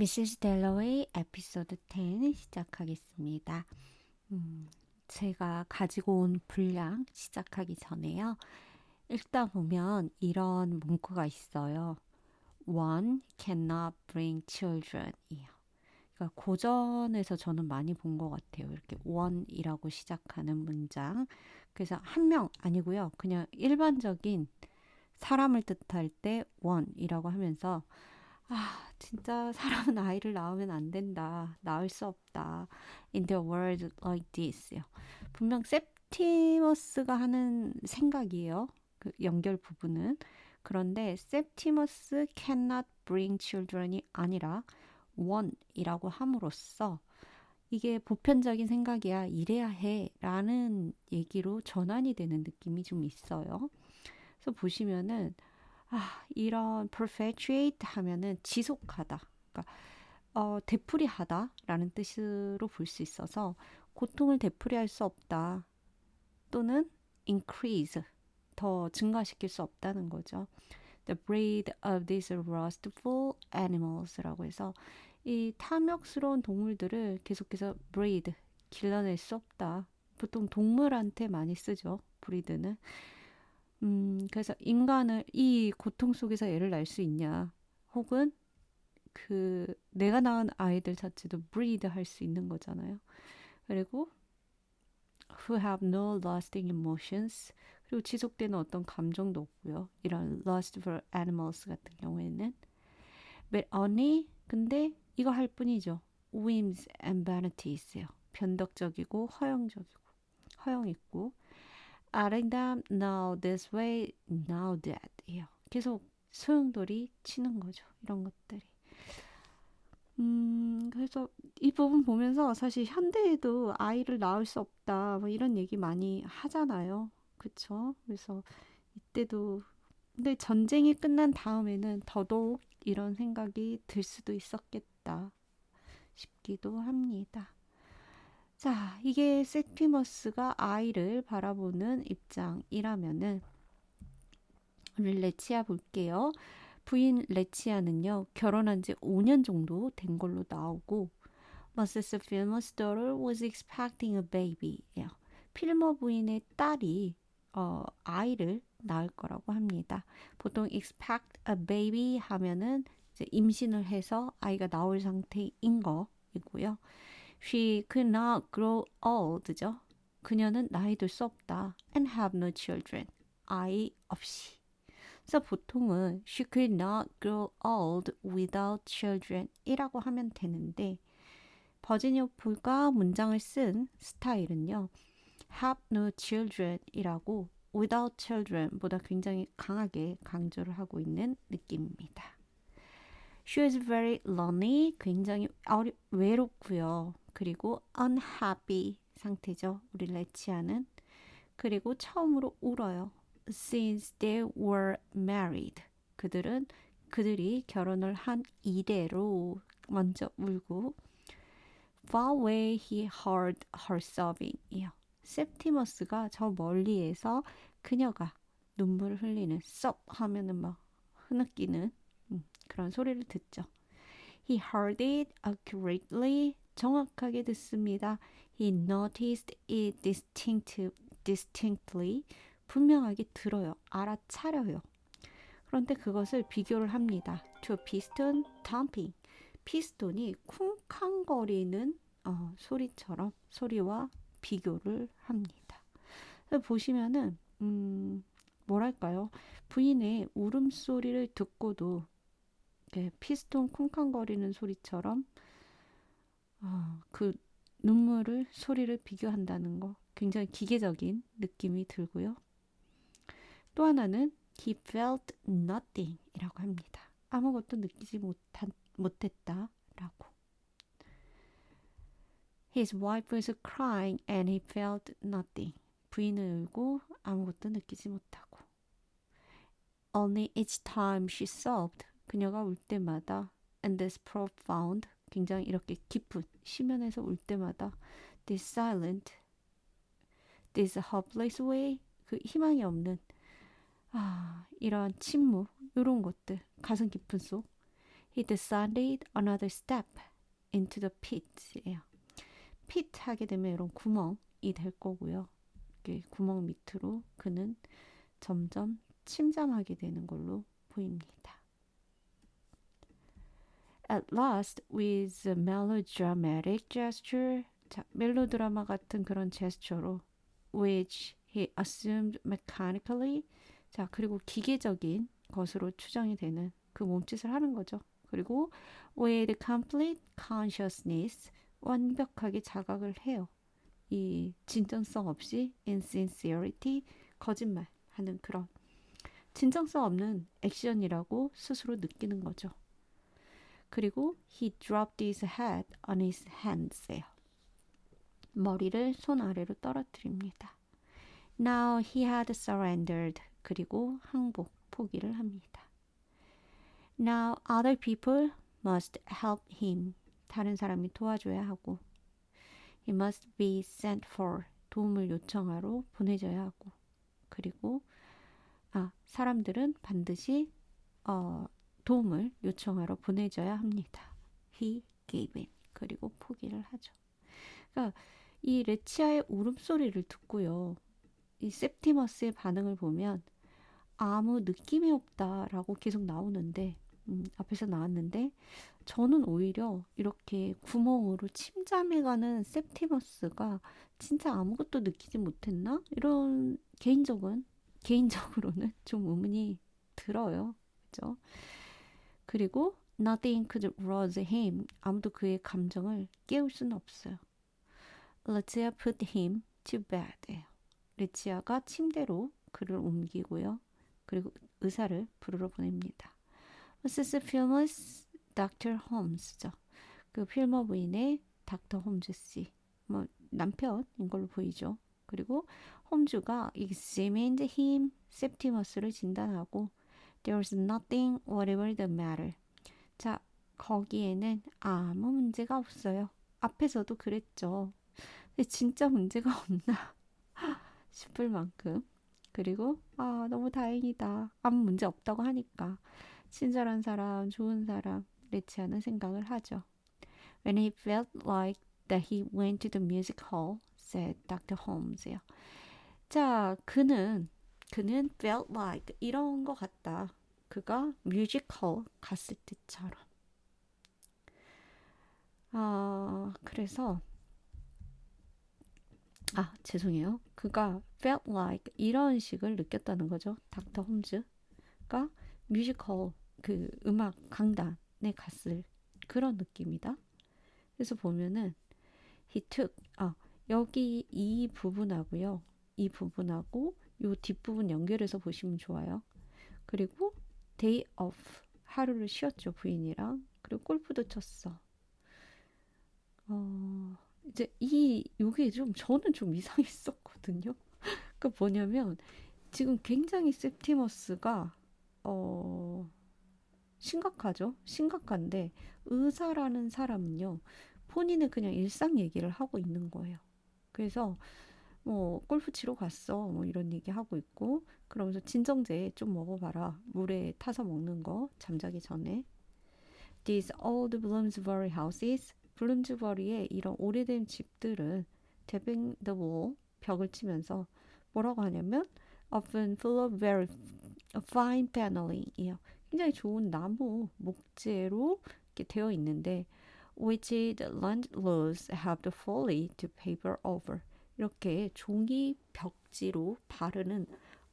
미시스 델러웨이 에피소드 10 시작하겠습니다. 제가 가지고 온 분량 시작하기 전에요. 읽다 보면 이런 문구가 있어요. One cannot bring children 이요. 그러니까 고전에서 저는 많이 본 것 같아요. 이렇게 one이라고 시작하는 문장. 그래서 한 명 아니고요. 그냥 일반적인 사람을 뜻할 때 one이라고 하면서 진짜 사람은 아이를 낳으면 안 된다. 낳을 수 없다. In the world like this요. 분명 셉티머스가 하는 생각이에요. 그 연결 부분은. 그런데 셉티머스 cannot bring children이 아니라 one이라고 함으로써 이게 보편적인 생각이야. 이래야 해. 라는 얘기로 전환이 되는 느낌이 좀 있어요. 그래서 보시면은 이런 perpetuate 하면은 지속하다. 그러니까 되풀이하다라는 뜻으로 볼 수 있어서 고통을 되풀이할 수 없다. 또는 increase 더 증가시킬 수 없다는 거죠. The breed of these lustful animals라고 해서 이 탐욕스러운 동물들을 계속해서 breed 길러낼 수 없다. 보통 동물한테 많이 쓰죠. breed는. 그래서 인간을 이 고통 속에서 애를 낳을 수 있냐? 혹은 내가 낳은 아이들 자체도 breed 할 수 있는 거잖아요. 그리고 who have no lasting emotions. 그리고 지속되는 어떤 감정도 없고요. 이런 lustful animals 같은 경우에는 but only 근데 이거 할 뿐이죠. whims and vanities요. 변덕적이고 허영 있고 adding them now this way, now that. 이요. 계속 소용돌이 치는 거죠. 이런 것들이. 그래서 이 부분 보면서 사실 현대에도 아이를 낳을 수 없다, 뭐 이런 얘기 많이 하잖아요. 그쵸? 그래서 이때도, 근데 전쟁이 끝난 다음에는 더더욱 이런 생각이 들 수도 있었겠다 싶기도 합니다. 자, 이게 세티머스가 아이를 바라보는 입장이라면은 우리 레치아 볼게요. 부인 레치아는요, 결혼한 지 5년 정도 된 걸로 나오고, Mrs. Fillmore's daughter was expecting a baby. 예요. 필머 부인의 딸이 아이를 낳을 거라고 합니다. 보통 expect a baby 하면은 이제 임신을 해서 아이가 나올 상태인 거이고요. She could not grow old죠. 그녀는 나이 들 수 없다. And have no children. 아이 없이. 그래서 보통은 she could not grow old without children 이라고 하면 되는데 버지니아 풀가 문장을 쓴 스타일은요. have no children 이라고 without children 보다 굉장히 강하게 강조를 하고 있는 느낌입니다. She was very lonely 굉장히 외롭고요. 그리고 unhappy 상태죠. 우리 레치아는. 그리고 처음으로 울어요. Since they were married. 그들이 결혼을 한 이래로 먼저 울고 Far away he heard her sobbing. 이요. septimus가 저 멀리에서 그녀가 눈물을 흘리는 썩 하면은 막 흐느끼는 그런 소리를 듣죠. He heard it accurately. 정확하게 듣습니다. He noticed it distinctly. 분명하게 들어요. 알아차려요. 그런데 그것을 비교를 합니다. To piston thumping. 피스톤이 쿵쾅거리는 소리와 비교를 합니다. 보시면은 뭐랄까요? 부인의 울음소리를 듣고도 피스톤 쿵쾅거리는 소리처럼 그 소리를 비교한다는 거 굉장히 기계적인 느낌이 들고요. 또 하나는 he felt nothing 이라고 합니다. 아무것도 느끼지 못했다라고. His wife was crying and he felt nothing. 부인은 울고 아무것도 느끼지 못하고. Only each time she sobbed. 그녀가 울 때마다 and this profound. 굉장히 이렇게 깊은 심연에서 울 때마다 this silent, this hopeless way. 그 희망이 없는 이러한 침묵 이런 것들 가슴 깊은 속 He descended another step into the pit. pit 하게 되면 이런 구멍이 될 거고요. 이렇게 구멍 밑으로 그는 점점 침잠하게 되는 걸로 보입니다. At last, with a melodramatic gesture, 자, 멜로드라마 같은 그런 제스처로, which he assumed mechanically, 자, 그리고 기계적인 것으로 추정이 되는 그 몸짓을 하는 거죠. 그리고 with complete consciousness, 완벽하게 자각을 해요. 이 진정성 없이 insincerity, 거짓말 하는 그런 진정성 없는 액션이라고 스스로 느끼는 거죠. 그리고 he dropped his head on his hands예요. 머리를 손 아래로 떨어뜨립니다. Now he had surrendered. 그리고 항복, 포기를 합니다. Now other people must help him. 다른 사람이 도와줘야 하고 he must be sent for. 도움을 요청하러 보내줘야 하고 그리고 사람들은 반드시 도움을 요청하러 보내줘야 합니다. He gave in. 그리고 포기를 하죠. 그러니까 이 레치아의 울음소리를 듣고요. 이 septimus의 반응을 보면 아무 느낌이 없다라고 계속 나오는데 앞에서 나왔는데 저는 오히려 이렇게 구멍으로 침잠해가는 septimus가 진짜 아무것도 느끼지 못했나? 이런 개인적으로는 좀 의문이 들어요. 그죠? 그리고 nothing could rouse him. 아무도 그의 감정을 깨울 수는 없어요. 레치아 put him to bed. 레치아가 침대로 그를 옮기고요. 그리고 의사를 부르러 보냅니다. Mrs. Filmus, Dr. Holmes죠. 그 필머 부인의 닥터 홈즈 씨. 뭐 남편인 걸로 보이죠. 그리고 홈즈가 examined him, septimus를 진단하고 There was nothing whatever the matter. 자, 거기에는 아무 문제가 없어요. 앞에서도 그랬죠. 근데 진짜 문제가 없나 싶을 만큼. 그리고 너무 다행이다. 아무 문제 없다고 하니까 친절한 사람, 좋은 사람, 레치아는 생각을 하죠. When he felt like that he went to the music hall, said Dr. Holmes요. 자, 그는 felt like 이런 것 같다. 그가 뮤지컬 갔을 때처럼. 그래서 죄송해요. 그가 felt like 이런 식을 느꼈다는 거죠. 닥터 홈즈가 뮤지컬 그 음악 강단에 갔을 그런 느낌이다. 그래서 보면은 he took 여기 이 부분하고요. 이 부분하고 요 뒷부분 연결해서 보시면 좋아요. 그리고 day off 하루를 쉬었죠. 부인이랑. 그리고 골프도 쳤어. 이제 요게 좀 저는 좀 이상했었거든요. 그 뭐냐면 지금 굉장히 septimus가 심각하죠. 심각한데 의사라는 사람은요. 본인의 그냥 일상 얘기를 하고 있는 거예요. 그래서 뭐 골프 치러 갔어. 뭐 이런 얘기 하고 있고 그러면서 진정제 좀 먹어봐라. 물에 타서 먹는 거 잠자기 전에. These old Bloomsbury houses, 블룸스버리의 이런 오래된 집들은 tapping the wall, 벽을 치면서 뭐라고 하냐면 often full of very fine paneling이에요. 굉장히 좋은 나무 목재로 이렇게 되어 있는데 which the landlords have the folly to paper over. 이렇게 종이 벽지로 바르는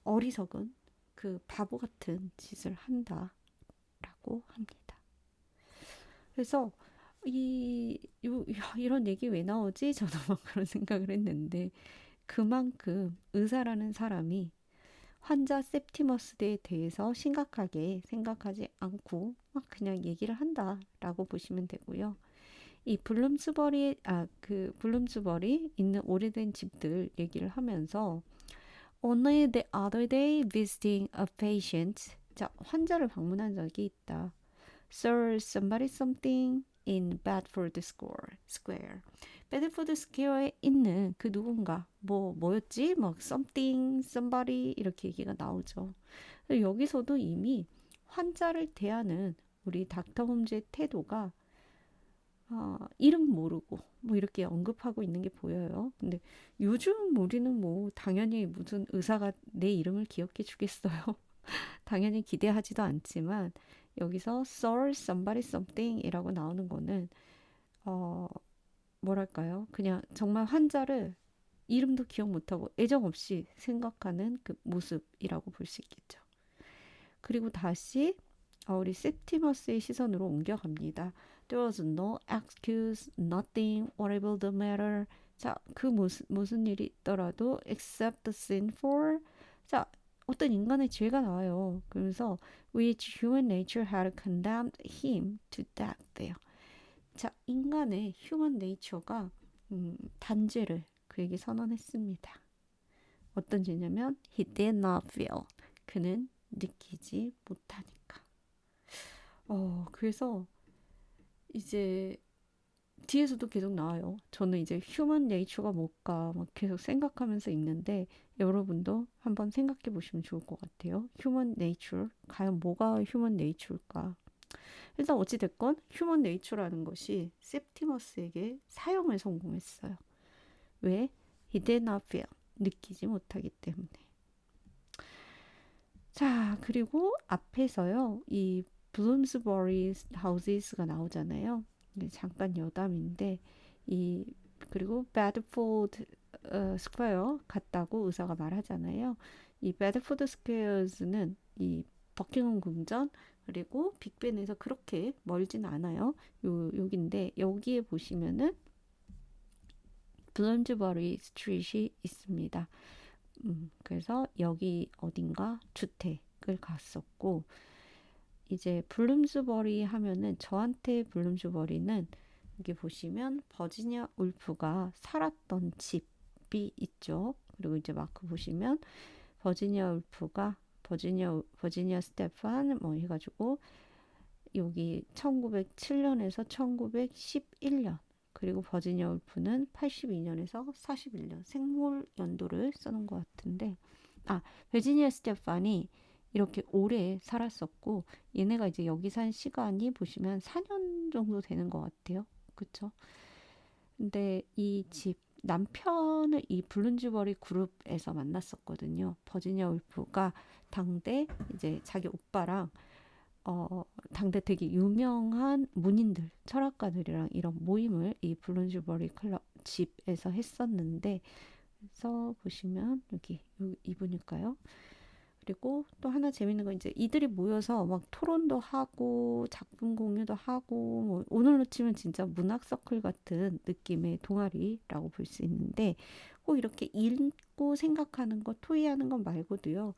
어리석은 그 바보 같은 짓을 한다라고 합니다. 그래서 이런 얘기 왜 나오지? 저도 막 그런 생각을 했는데 그만큼 의사라는 사람이 환자 septimus에 대해서 심각하게 생각하지 않고 막 그냥 얘기를 한다라고 보시면 되고요. 이 블룸스버리 있는 오래된 집들 얘기를 하면서 Only the other day visiting a patient. 자, 환자를 방문한 적이 있다. Sir, somebody something in Bedford Square. 베드포드 스퀘어에 있는 그 누군가 뭐였지? 막 something, somebody 이렇게 얘기가 나오죠. 여기서도 이미 환자를 대하는 우리 닥터 홈즈의 태도가 이름 모르고 뭐 이렇게 언급하고 있는 게 보여요. 근데 요즘 우리는 뭐 당연히 무슨 의사가 내 이름을 기억해 주겠어요. 당연히 기대하지도 않지만 여기서 Sir Somebody Something이라고 나오는 거는 어 뭐랄까요? 그냥 정말 환자를 이름도 기억 못하고 애정 없이 생각하는 그 모습이라고 볼 수 있겠죠. 그리고 다시 우리 septimus의 시선으로 옮겨갑니다. There was no excuse, nothing horrible the matter. 자, 그 무슨 일이 있더라도 except the sinful. 자, 어떤 인간의 죄가 나와요. 그러면서 which human nature had condemned him to death예요. 자, 인간의 human nature가 단죄를 그에게 선언했습니다. 어떤 죄냐면 he did not feel. 그는 느끼지 못하니까. 그래서 이제 뒤에서도 계속 나와요. 저는 이제 휴먼 네이처가 뭘까 막 계속 생각하면서 읽는데 여러분도 한번 생각해 보시면 좋을 것 같아요. 휴먼 네이처 과연 뭐가 휴먼 네이처일까? 일단 어찌됐건 휴먼 네이처라는 것이 셉티머스에게 사형을 성공했어요. 왜? He did not feel. 느끼지 못하기 때문에. 자, 그리고 앞에서요. 이 블룸스버리 하우스가 나오잖아요. 잠깐 여담인데 이 그리고 배드포드 스퀘어 갔다고 의사가 말하잖아요. 이 배드포드 스퀘어즈는 이 버킹엄 궁전 그리고 빅벤에서 그렇게 멀진 않아요. 여기인데 여기에 보시면은 블룸스버리 스트릿이 있습니다. 그래서 여기 어딘가 주택을 갔었고 이제 블룸스버리 하면은 저한테 블룸스버리는 여기 보시면 버지니아 울프가 살았던 집이 있죠. 그리고 이제 마크 보시면 버지니아 울프가 버지니아 스테판 뭐 해가지고 여기 1907년에서 1911년 그리고 버지니아 울프는 82년에서 41년 생물 연도를 써놓은 것 같은데 버지니아 스테판이 이렇게 오래 살았었고 얘네가 이제 여기 산 시간이 보시면 4년 정도 되는 것 같아요. 그쵸? 근데 이 집 남편을 이 블룬즈버리 그룹에서 만났었거든요. 버지니아 울프가 당대 이제 자기 오빠랑 당대 되게 유명한 문인들, 철학가들이랑 이런 모임을 이 블룬즈버리 클럽 집에서 했었는데 그래서 보시면 여기 이분일까요? 그리고 또 하나 재밌는 건 이제 이들이 모여서 막 토론도 하고 작품 공유도 하고 뭐 오늘로 치면 진짜 문학 서클 같은 느낌의 동아리라고 볼 수 있는데 꼭 이렇게 읽고 생각하는 거 토의하는 것 말고도요.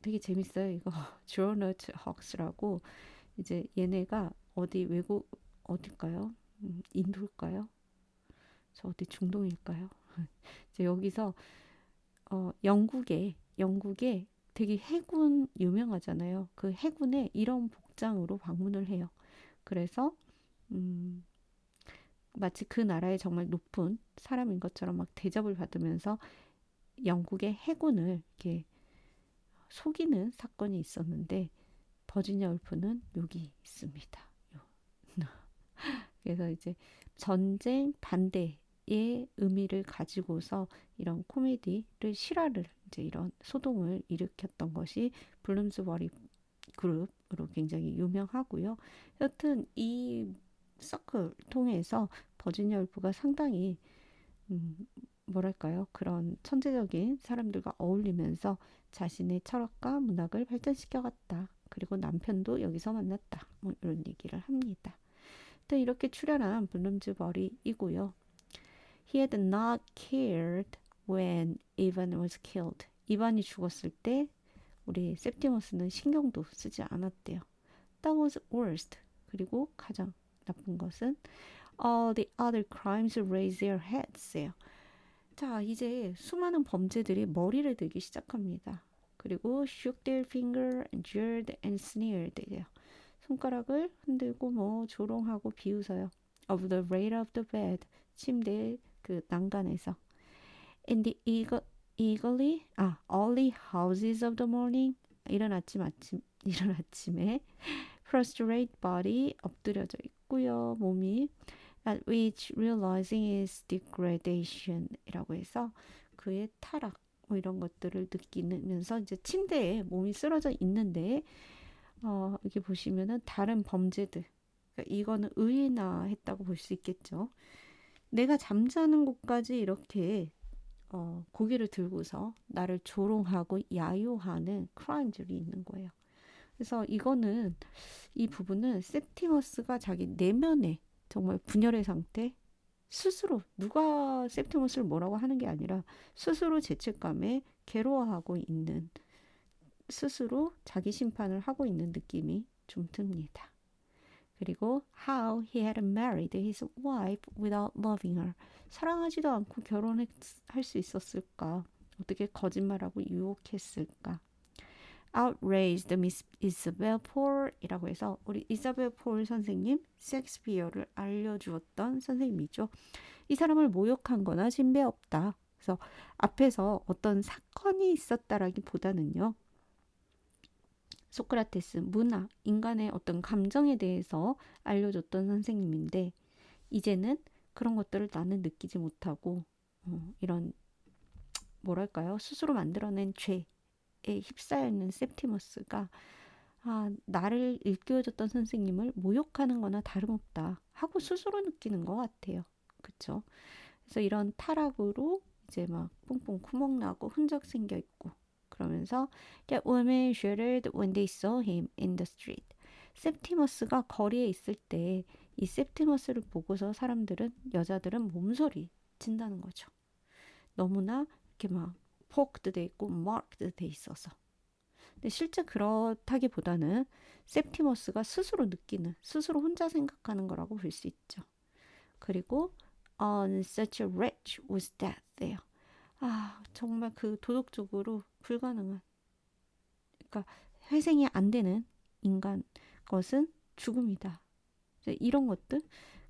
되게 재밌어요. 이거 조너트 헉스라고 이제 얘네가 어디 외국 어딜까요? 인도일까요? 저 어디 중동일까요? 이제 여기서 영국에 되게 해군 유명하잖아요. 그 해군에 이런 복장으로 방문을 해요. 그래서 음, 마치 그 나라의 정말 높은 사람인 것처럼 막 대접을 받으면서 영국의 해군을 이렇게 속이는 사건이 있었는데 버지니아 울프는 여기 있습니다. 그래서 이제 전쟁 반대의 의미를 가지고서 이런 코미디를 실화를 이제 이런 소동을 일으켰던 것이 블룸스버리 그룹으로 굉장히 유명하고요. 여튼 이 서클 통해서 버지니아 울프가 상당히 음, 뭐랄까요? 그런 천재적인 사람들과 어울리면서 자신의 철학과 문학을 발전시켜갔다. 그리고 남편도 여기서 만났다. 뭐 이런 얘기를 합니다. 또 이렇게 출연한 블룸즈버리이고요. He had not cared when Ivan was killed. 이반이 죽었을 때 우리 septimus는 신경도 쓰지 않았대요. That was worst. 그리고 가장 나쁜 것은 all the other crimes raise their heads예요. 자, 이제 수많은 범죄들이 머리를 들기 시작합니다. 그리고 shook their finger and jeered and sneered예요. 손가락을 흔들고 뭐 조롱하고 비웃어요. Of the rail of the bed. 침대의 그 난간에서. In the early houses of the morning. 이른 아침에 prostrate body 엎드려져 있고요. 몸이 at which realizing is degradation 이라고 해서 그의 타락 뭐 이런 것들을 느끼면서 이제 침대에 몸이 쓰러져 있는데 여기 보시면은 다른 범죄들 그러니까 이거는 의인화했다고 볼 수 있겠죠. 내가 잠자는 곳까지 이렇게 고개를 들고서 나를 조롱하고 야유하는 크라임들이 있는 거예요. 그래서 이거는 이 부분은 septimus가 자기 내면에 정말 분열의 상태 스스로 누가 septimus를 뭐라고 하는 게 아니라 스스로 죄책감에 괴로워하고 있는 스스로 자기 심판을 하고 있는 느낌이 좀 듭니다. 그리고 how he had married his wife without loving her. 사랑하지도 않고 결혼할 수 있었을까? 어떻게 거짓말하고 유혹했을까? outraged Miss Isabel Paul이라고 해서 우리 이사벨 폴 선생님 셰익스피어를 알려주었던 선생님이죠. 이 사람을 모욕한 거나 진배 없다. 그래서 앞에서 어떤 사건이 있었다라기보다는요. 소크라테스 문화, 인간의 어떤 감정에 대해서 알려줬던 선생님인데 이제는 그런 것들을 나는 느끼지 못하고 이런 뭐랄까요? 스스로 만들어낸 죄에 휩싸여 있는 septimus가 나를 일깨워줬던 선생님을 모욕하는 거나 다름없다 하고 스스로 느끼는 것 같아요. 그쵸? 그래서 이런 타락으로 이제 막 뽕뽕 구멍 나고 흔적 생겨 있고 그러면서 That woman shuddered when they saw him in the street. septimus가 거리에 있을 때 이 septimus를 보고서 사람들은 여자들은 몸소리 친다는 거죠. 너무나 이렇게 막 포크드 돼 있고 마크드 돼 있어서 근데 실제 그렇다기보다는 septimus가 스스로 느끼는 스스로 혼자 생각하는 거라고 볼 수 있죠. 그리고 on such a wretch was death there. 정말 그 도덕적으로 불가능한 그러니까 회생이 안 되는 인간 것은 죽음이다. 이런 것들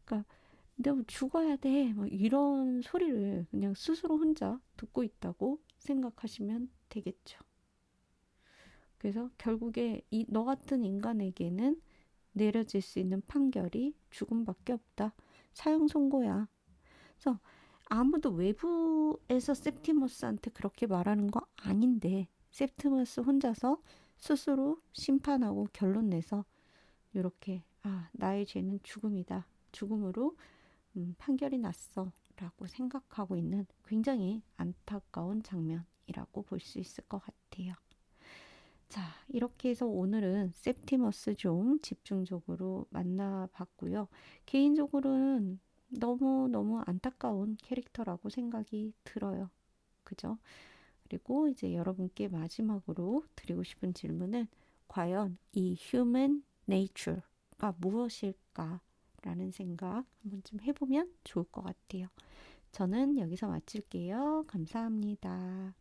그러니까 내가 뭐 죽어야 돼. 뭐 이런 소리를 그냥 스스로 혼자 듣고 있다고 생각하시면 되겠죠. 그래서 결국에 너 같은 인간에게는 내려질 수 있는 판결이 죽음밖에 없다. 사형 선고야. 그래서 아무도 외부에서 septimus한테 그렇게 말하는 거 아닌데 septimus 혼자서 스스로 심판하고 결론 내서 이렇게 나의 죄는 죽음이다. 죽음으로 판결이 났어. 라고 생각하고 있는 굉장히 안타까운 장면이라고 볼 수 있을 것 같아요. 자, 이렇게 해서 오늘은 septimus 좀 집중적으로 만나봤고요. 개인적으로는 너무너무 안타까운 캐릭터라고 생각이 들어요. 그죠? 그리고 이제 여러분께 마지막으로 드리고 싶은 질문은 과연 이 human nature가 무엇일까? 라는 생각 한번 좀 해보면 좋을 것 같아요. 저는 여기서 마칠게요. 감사합니다.